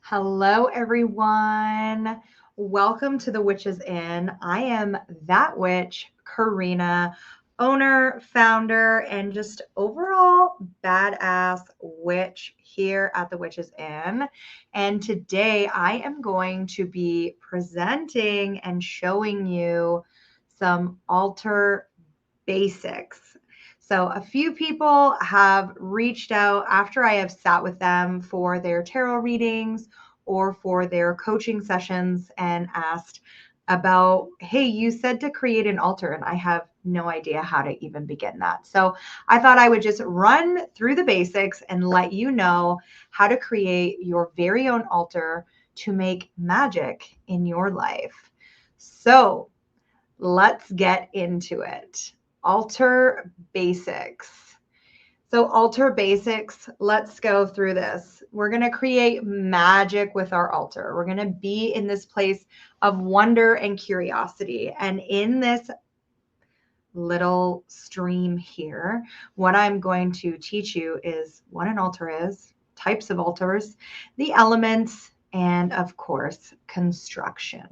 Hello, everyone. Welcome to the Witch's Inn. I am that witch, Karena, owner, founder, and just overall badass witch here at the Witch's Inn. And today I am going to be presenting and showing you some altar basics. So, a few people have reached out after I have sat with them for their tarot readings or for their coaching sessions and asked about, hey, you said to create an altar, and I have no idea how to even begin that. So, I thought I would just run through the basics and let you know how to create your very own altar to make magic in your life. So, let's get into it. Altar basics. So, altar basics, let's go through this. We're going to create magic with our altar. We're going to be in this place of wonder and curiosity. And in this little stream here, what I'm going to teach you is what an altar is, types of altars, the elements, and of course, construction.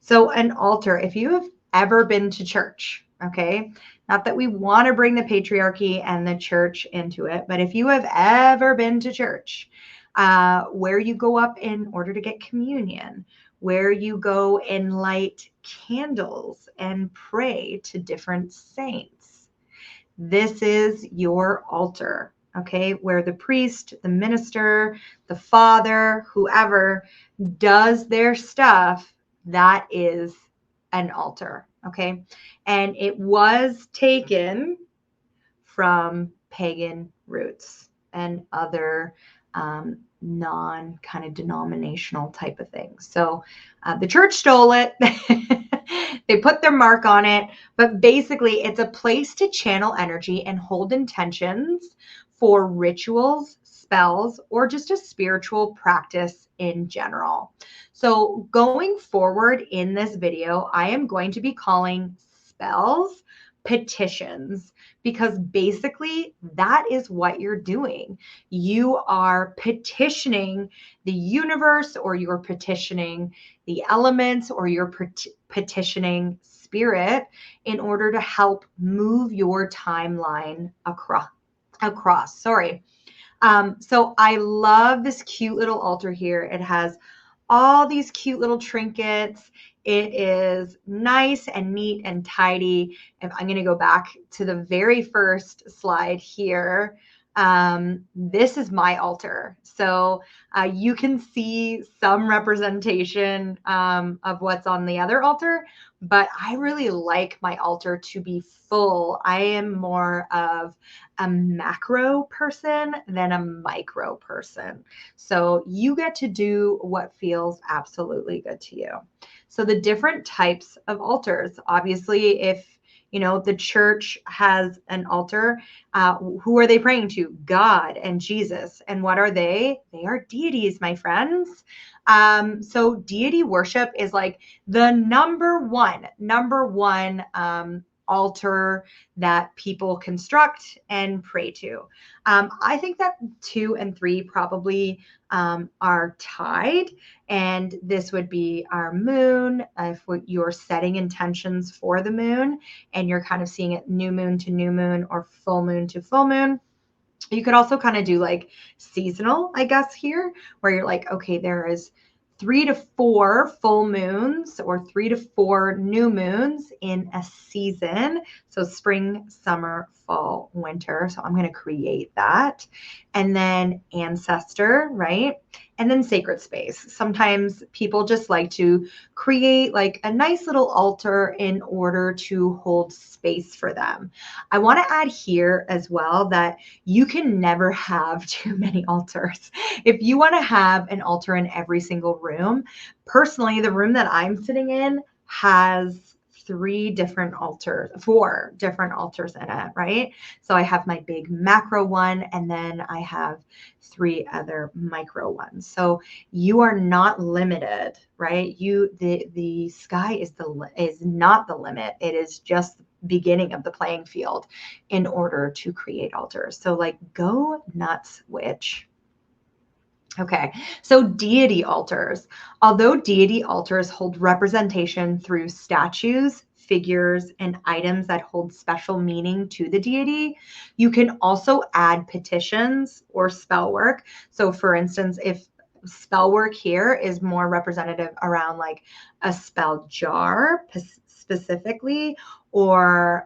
So, an altar, if you have ever been to church, okay, not that we want to bring the patriarchy and the church into it, but if you have ever been to church, where you go up in order to get communion, where you go and light candles and pray to different saints, this is your altar. Okay, where the priest, the minister, the father, whoever does their stuff, that is an altar. Okay. And it was taken from pagan roots and other non kind of denominational type of things. So the church stole it. They put their mark on it, but basically it's a place to channel energy and hold intentions for rituals, spells, or just a spiritual practice in general. So going forward in this video, I am going to be calling spells petitions, because basically that is what you're doing. You are petitioning the universe, or you're petitioning the elements, or you're petitioning spirit in order to help move your timeline across. Sorry. So I love this cute little altar here. It has all these cute little trinkets. It is nice and neat and tidy. If I'm going to go back to the very first slide here, this is my altar. So you can see some representation of what's on the other altar, but I really like my altar to be full. I am more of a macro person than a micro person. So you get to do what feels absolutely good to you. So the different types of altars, obviously, if the church has an altar, who are they praying to? God and Jesus. And what are they? They are deities, my friends. So deity worship is like the number one altar that people construct and pray to. I think that 2 and 3 probably are tied, and this would be our moon. If you're setting intentions for the moon and you're kind of seeing it new moon to new moon or full moon to full moon. You could also kind of do like seasonal, I guess, here, where you're like, okay, there is 3 to 4 full moons or 3 to 4 new moons in a season. So spring, summer, fall, winter. So I'm going to create that. And then ancestor, right? And then sacred space. Sometimes people just like to create like a nice little altar in order to hold space for them. I want to add here as well that you can never have too many altars. If you want to have an altar in every single room, personally, the room that I'm sitting in has 4 different altars in it, right? So I have my big macro one, and then I have 3 other micro ones. So you are not limited, right? The sky is not the limit. It is just the beginning of the playing field in order to create altars. So like, go nuts, witch. Okay, so deity altars. Although deity altars hold representation through statues, figures, and items that hold special meaning to the deity, you can also add petitions or spell work. So, for instance, if spell work here is more representative around like a spell jar specifically, or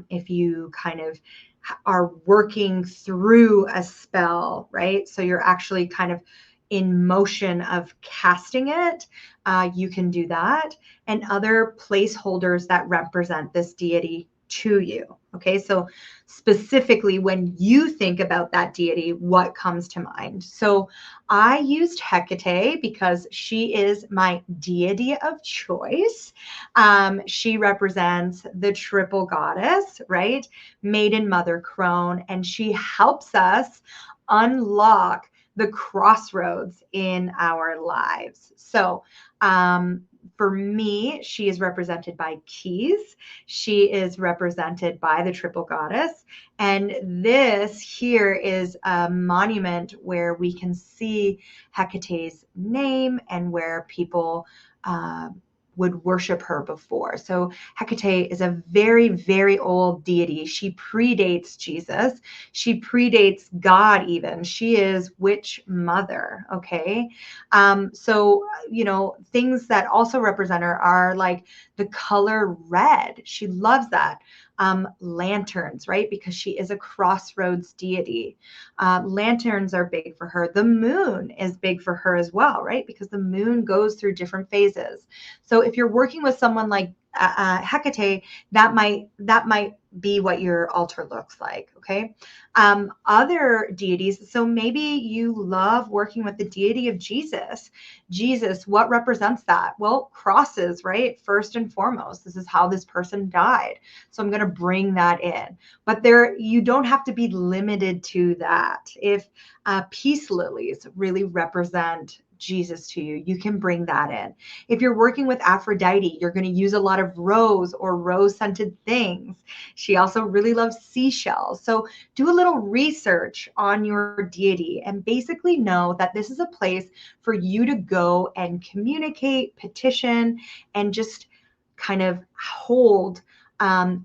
if you kind of are working through a spell, right? So you're actually kind of in motion of casting it, you can do that. And other placeholders that represent this deity to you. Okay, so specifically when you think about that deity, what comes to mind? So I used Hecate because she is my deity of choice. She represents the triple goddess, right? Maiden, mother, crone, and she helps us unlock the crossroads in our lives. So, for me, she is represented by keys. She is represented by the triple goddess. And this here is a monument where we can see Hecate's name and where people would worship her before. So Hecate is a very, very old deity. She predates Jesus. She predates God even. She is witch mother, okay? So, things that also represent her are like the color red. She loves that. Lanterns, right? Because she is a crossroads deity. Lanterns are big for her. The moon is big for her as well, right? Because the moon goes through different phases. So if you're working with someone like Hecate, that might be what your altar looks like. Okay. Other deities. So maybe you love working with the deity of Jesus. Jesus, what represents that? Well, crosses, right? First and foremost, this is how this person died. So I'm going to bring that in. But you don't have to be limited to that. If peace lilies really represent Jesus to you, you can bring that in. If you're working with Aphrodite, you're going to use a lot of rose or rose scented things. She also really loves seashells. So do a little research on your deity and basically know that this is a place for you to go and communicate, petition, and just kind of hold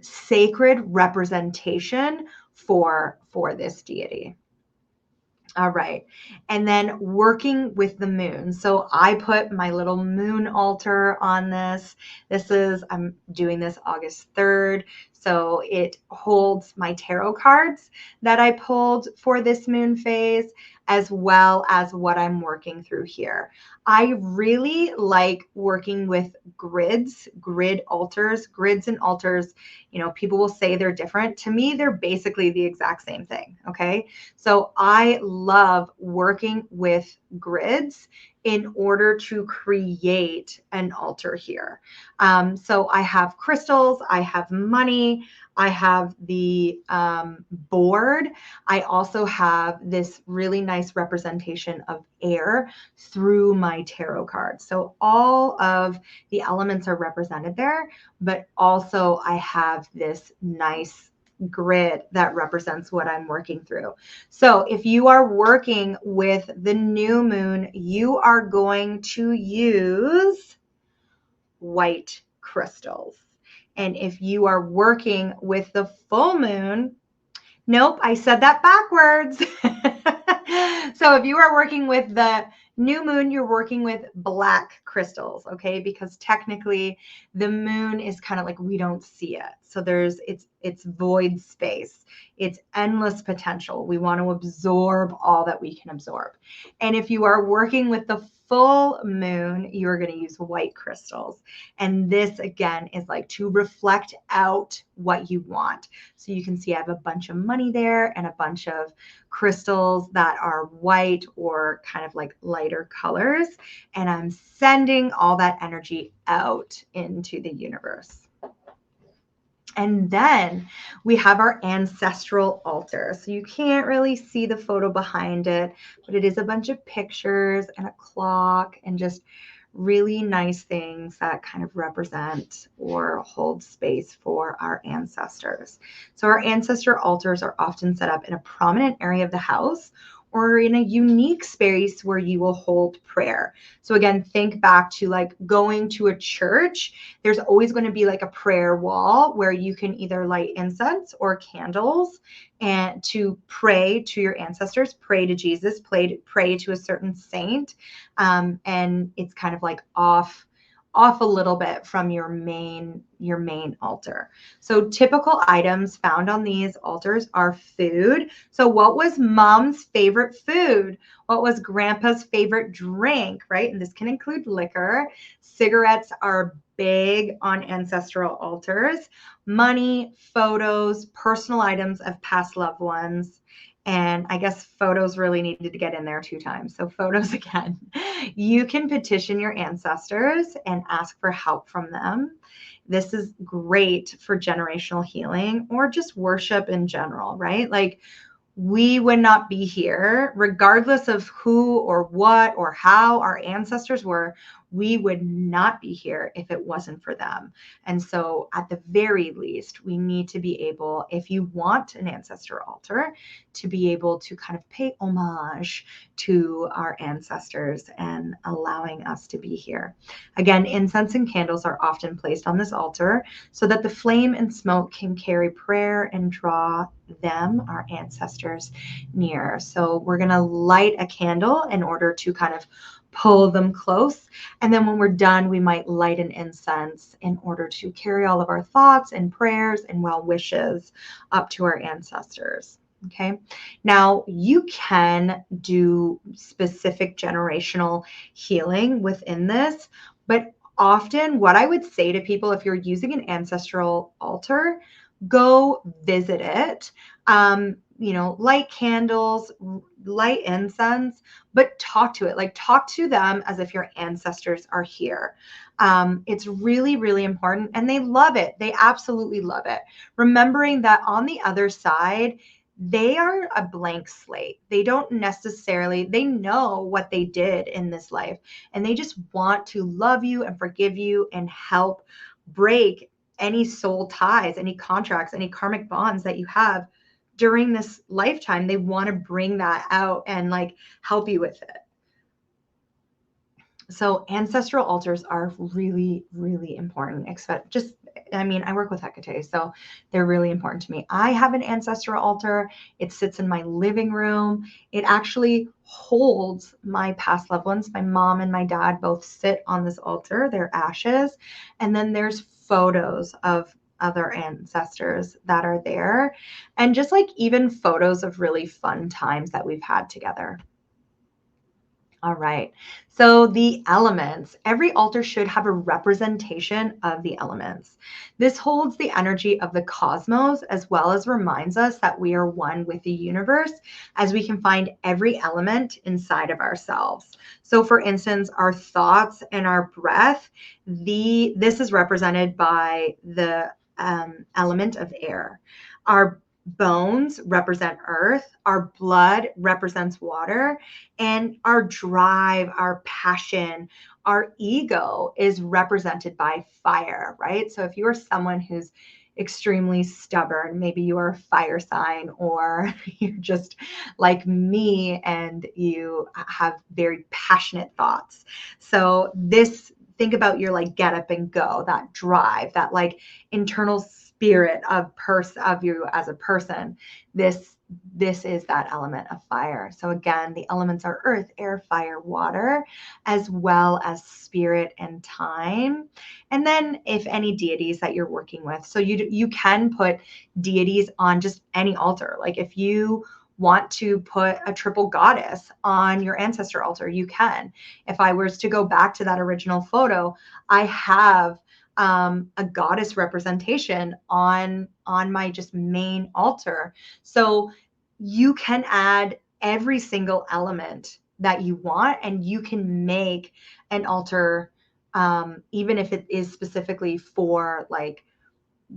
sacred representation for this deity. All right. And then working with the moon. So I put my little moon altar on this. I'm doing this August 3rd. So it holds my tarot cards that I pulled for this moon phase, as well as what I'm working through here. I really like working with grid altars. Grids and altars, people will say they're different. To me, they're basically the exact same thing. Okay. So I love working with grids in order to create an altar here. So I have crystals, I have money, I have the board. I also have this really nice representation of air through my tarot cards. So all of the elements are represented there, but also I have this nice grid that represents what I'm working through. So if you are working with the new moon, you are going to use white crystals. And if you are working with the full moon, nope, I said that backwards. So if you are working with the new moon, you're working with black crystals, okay? Because technically the moon is kind of like we don't see it. So it's void space. It's endless potential. We want to absorb all that we can absorb. And if you are working with the full moon, you're going to use white crystals. And this again is like to reflect out what you want. So you can see I have a bunch of money there and a bunch of crystals that are white or kind of like lighter colors. And I'm sending all that energy out into the universe. And then we have our ancestral altar. So you can't really see the photo behind it, but it is a bunch of pictures and a clock and just really nice things that kind of represent or hold space for our ancestors. So our ancestor altars are often set up in a prominent area of the house or in a unique space where you will hold prayer. So again, think back to like going to a church. There's always going to be like a prayer wall where you can either light incense or candles and to pray to your ancestors, pray to Jesus, pray to a certain saint. And it's kind of like off a little bit from your main altar. So typical items found on these altars are food. So what was mom's favorite food? What was grandpa's favorite drink, right? And this can include liquor. Cigarettes are big on ancestral altars. Money, photos, personal items of past loved ones. And I guess photos really needed to get in there 2 times. So photos again. You can petition your ancestors and ask for help from them. This is great for generational healing or just worship in general, right? Like we would not be here regardless of who or what or how our ancestors were. We would not be here if it wasn't for them. And so at the very least, we need to be able, if you want an ancestor altar, to be able to kind of pay homage to our ancestors and allowing us to be here. Again, incense and candles are often placed on this altar so that the flame and smoke can carry prayer and draw them, our ancestors, near. So we're going to light a candle in order to kind of pull them close. And then when we're done, we might light an incense in order to carry all of our thoughts and prayers and well wishes up to our ancestors. Okay. Now you can do specific generational healing within this, but often what I would say to people, if you're using an ancestral altar, go visit it. Light candles, light incense, but talk to it. Like talk to them as if your ancestors are here. It's really, really important. And they love it. They absolutely love it. Remembering that on the other side, they are a blank slate. They don't necessarily, they know what they did in this life, and they just want to love you and forgive you and help break any soul ties, any contracts, any karmic bonds that you have during this lifetime. They want to bring that out and like help you with it. So ancestral altars are really, really important. I work with Hecate, so they're really important to me. I have an ancestral altar. It sits in my living room. It actually holds my past loved ones. My mom and my dad both sit on this altar, their ashes. And then there's photos of other ancestors that are there. And just like even photos of really fun times that we've had together. All right. So the elements, every altar should have a representation of the elements. This holds the energy of the cosmos as well as reminds us that we are one with the universe, as we can find every element inside of ourselves. So for instance, our thoughts and our breath, this is represented by the element of air. Our bones represent earth, our blood represents water, and our drive, our passion, our ego is represented by fire, right? So if you are someone who's extremely stubborn, maybe you are a fire sign, or you're just like me and you have very passionate thoughts. So think about your like get up and go, that drive, that like internal spirit of you as a person. This is that element of fire. So again, the elements are earth, air, fire, water, as well as spirit and time. And then if any deities that you're working with, so you can put deities on just any altar. Like if you want to put a triple goddess on your ancestor altar, you can. If I was to go back to that original photo, I have a goddess representation on my just main altar. So you can add every single element that you want, and you can make an altar, even if it is specifically for like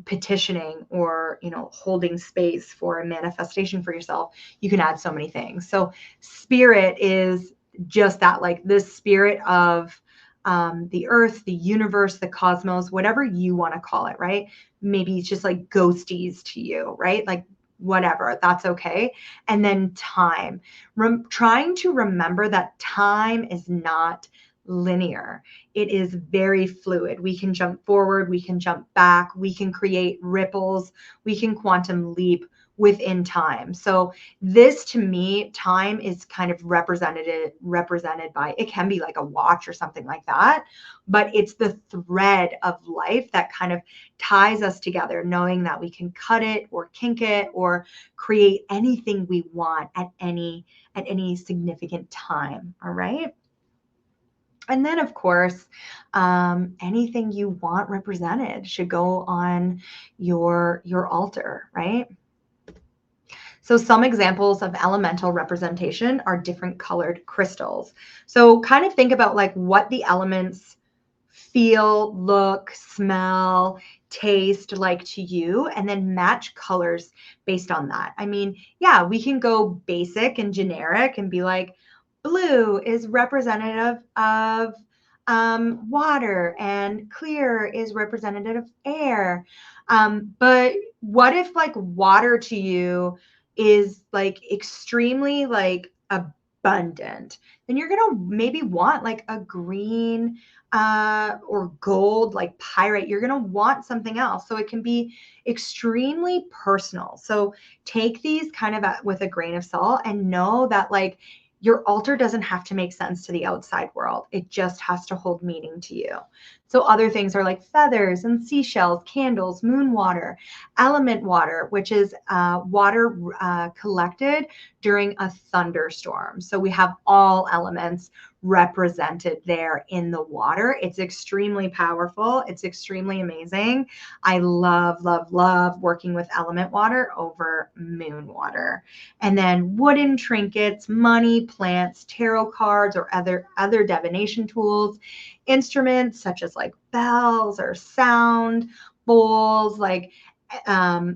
petitioning or holding space for a manifestation for yourself. You can add so many things. So spirit is just that, like this spirit of the earth, the universe, the cosmos, whatever you want to call it, right? Maybe it's just like ghosties to you, right? Like whatever, that's okay. And then time, trying to remember that time is not linear. It is very fluid. We can jump forward, we can jump back, we can create ripples, we can quantum leap within time. So this, to me, time is kind of represented by, it can be like a watch or something like that, but it's the thread of life that kind of ties us together, knowing that we can cut it or kink it or create anything we want at any significant time. All right. And then, of course, anything you want represented should go on your altar, right? So some examples of elemental representation are different colored crystals. So kind of think about like what the elements feel, look, smell, taste like to you, and then match colors based on that. I mean, yeah, we can go basic and generic and be like, blue is representative of water, and clear is representative of air. But what if like water to you is like extremely like abundant? Then you're gonna maybe want like a green or gold, like pyrite. You're gonna want something else. So it can be extremely personal. So take these kind of with a grain of salt, and know that like your altar doesn't have to make sense to the outside world. It just has to hold meaning to you. So other things are like feathers and seashells, candles, moon water, element water, which is water collected during a thunderstorm. So we have all elements represented there in the water. It's extremely powerful. It's extremely amazing. I love, love, love working with element water over moon water. And then wooden trinkets, money, plants, tarot cards, or other divination tools, instruments such as like bells or sound bowls, like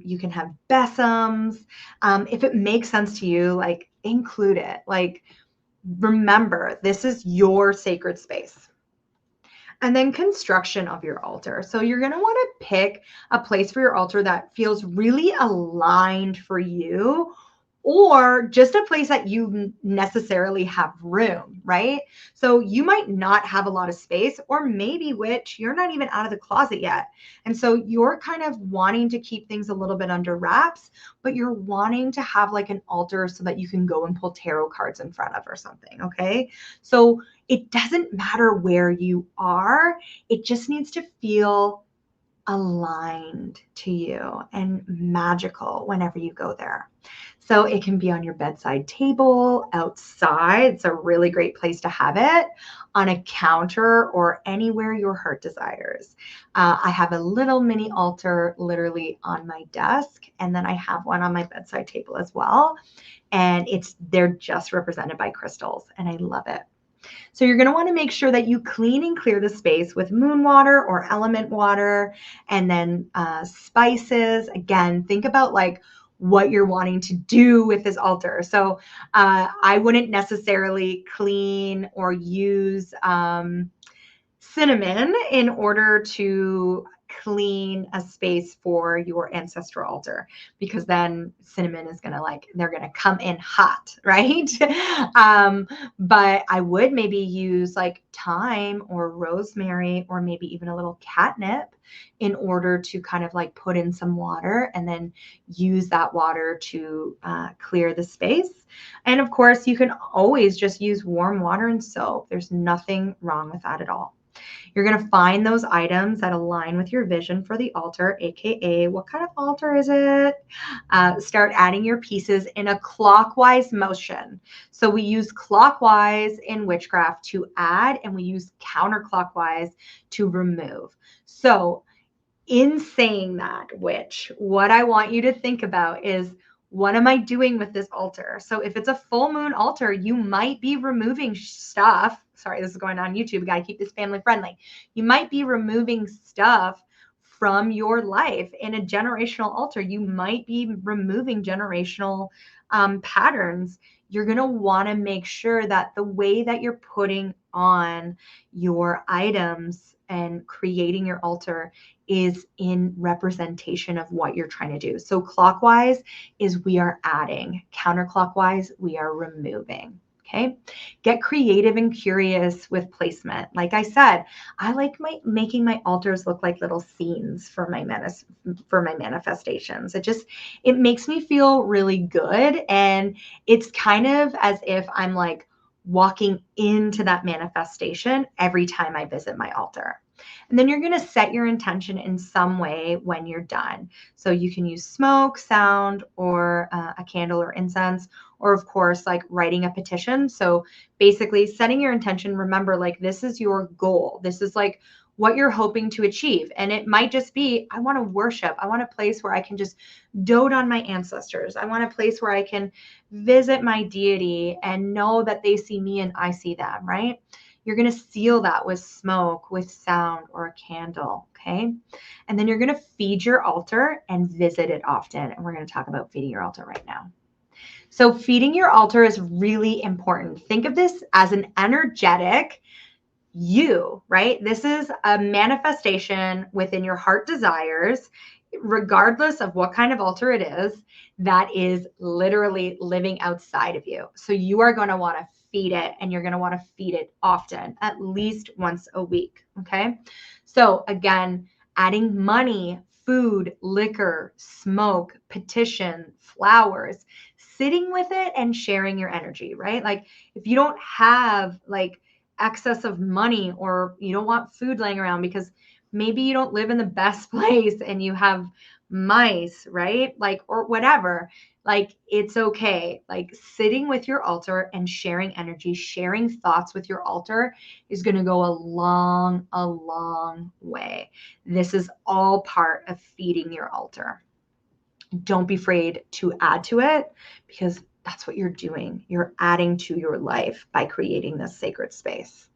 you can have besoms. If it makes sense to you, like include it. Like remember, this is your sacred space. And then construction of your altar. So you're going to want to pick a place for your altar that feels really aligned for you, or just a place that you necessarily have room, right? So you might not have a lot of space, or maybe which you're not even out of the closet yet. And so you're kind of wanting to keep things a little bit under wraps, but you're wanting to have like an altar so that you can go and pull tarot cards in front of or something, okay? So it doesn't matter where you are. It just needs to feel aligned to you and magical whenever you go there. So it can be on your bedside table, outside. It's a really great place to have it, on a counter, or anywhere your heart desires. I have a little mini altar literally on my desk, and then I have one on my bedside table as well. And they're just represented by crystals, and I love it. So you're going to want to make sure that you clean and clear the space with moon water or element water, and then spices. Again, think about like what you're wanting to do with this altar. So I wouldn't necessarily clean or use cinnamon in order to clean a space for your ancestral altar, because then cinnamon is going to they're going to come in hot, right? But I would maybe use like thyme or rosemary, or maybe even a little catnip, in order to kind of like put in some water and then use that water to clear the space. And of course, you can always just use warm water and soap. There's nothing wrong with that at all. You're going to find those items that align with your vision for the altar, aka what kind of altar is it? Start adding your pieces in a clockwise motion. So we use clockwise in witchcraft to add, and we use counterclockwise to remove. So in saying that, what I want you to think about is, what am I doing with this altar? So if it's a full moon altar, you might be removing stuff. Sorry, this is going on YouTube. We got to keep this family friendly. You might be removing stuff from your life. In a generational altar, you might be removing generational patterns. You're going to want to make sure that the way that you're putting on your items and creating your altar is in representation of what you're trying to do. So clockwise is we are adding, counterclockwise, we are removing. Okay. Get creative and curious with placement. Like I said, I like making my altars look like little scenes for my manifestations. It makes me feel really good. And it's kind of as if I'm like walking into that manifestation every time I visit my altar. And then you're going to set your intention in some way when you're done. So you can use smoke, sound, or a candle or incense, or of course, like writing a petition. So basically setting your intention, remember, like this is your goal. This is like what you're hoping to achieve. And it might just be, I want to worship. I want a place where I can just dote on my ancestors. I want a place where I can visit my deity and know that they see me and I see them, right? You're going to seal that with smoke, with sound, or a candle, okay? And then you're going to feed your altar and visit it often. And we're going to talk about feeding your altar right now. So feeding your altar is really important. Think of this as an energetic you, right? This is a manifestation within your heart desires, regardless of what kind of altar it is, that is literally living outside of you. So you are going to want to feed it, and you're going to want to feed it often, at least once a week. Okay. So again, adding money, food, liquor, smoke, petition, flowers, sitting with it and sharing your energy, right? Like if you don't have like excess of money, or you don't want food laying around because maybe you don't live in the best place and you have mice, right? Like, or whatever, like it's okay. Like sitting with your altar and sharing energy, sharing thoughts with your altar is going to go a long way. This is all part of feeding your altar. Don't be afraid to add to it, because that's what you're doing. You're adding to your life by creating this sacred space.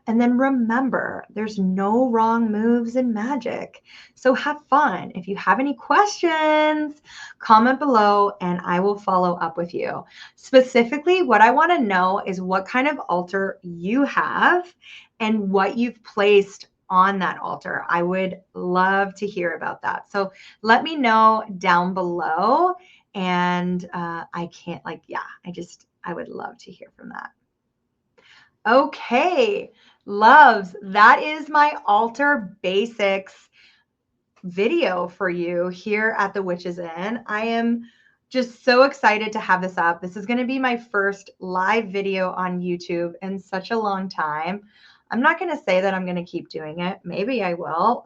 And then remember, there's no wrong moves in magic. So have fun. If you have any questions, comment below and I will follow up with you. Specifically, what I want to know is what kind of altar you have and what you've placed on that altar. I would love to hear about that. So let me know down below. And I would love to hear from that. Okay, loves, that is my altar basics video for you here at the Witch's Inn. I am just so excited to have this up. This is going to be my first live video on YouTube in such a long time. I'm not going to say that I'm going to keep doing it. Maybe I will.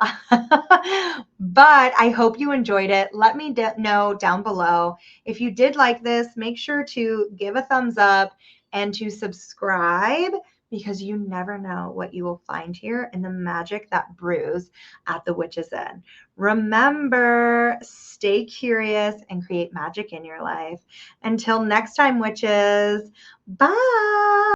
But I hope you enjoyed it. Let me know down below. If you did like this, make sure to give a thumbs up and to subscribe, because you never know what you will find here in the magic that brews at the Witch's Inn. Remember, stay curious and create magic in your life. Until next time, witches, bye.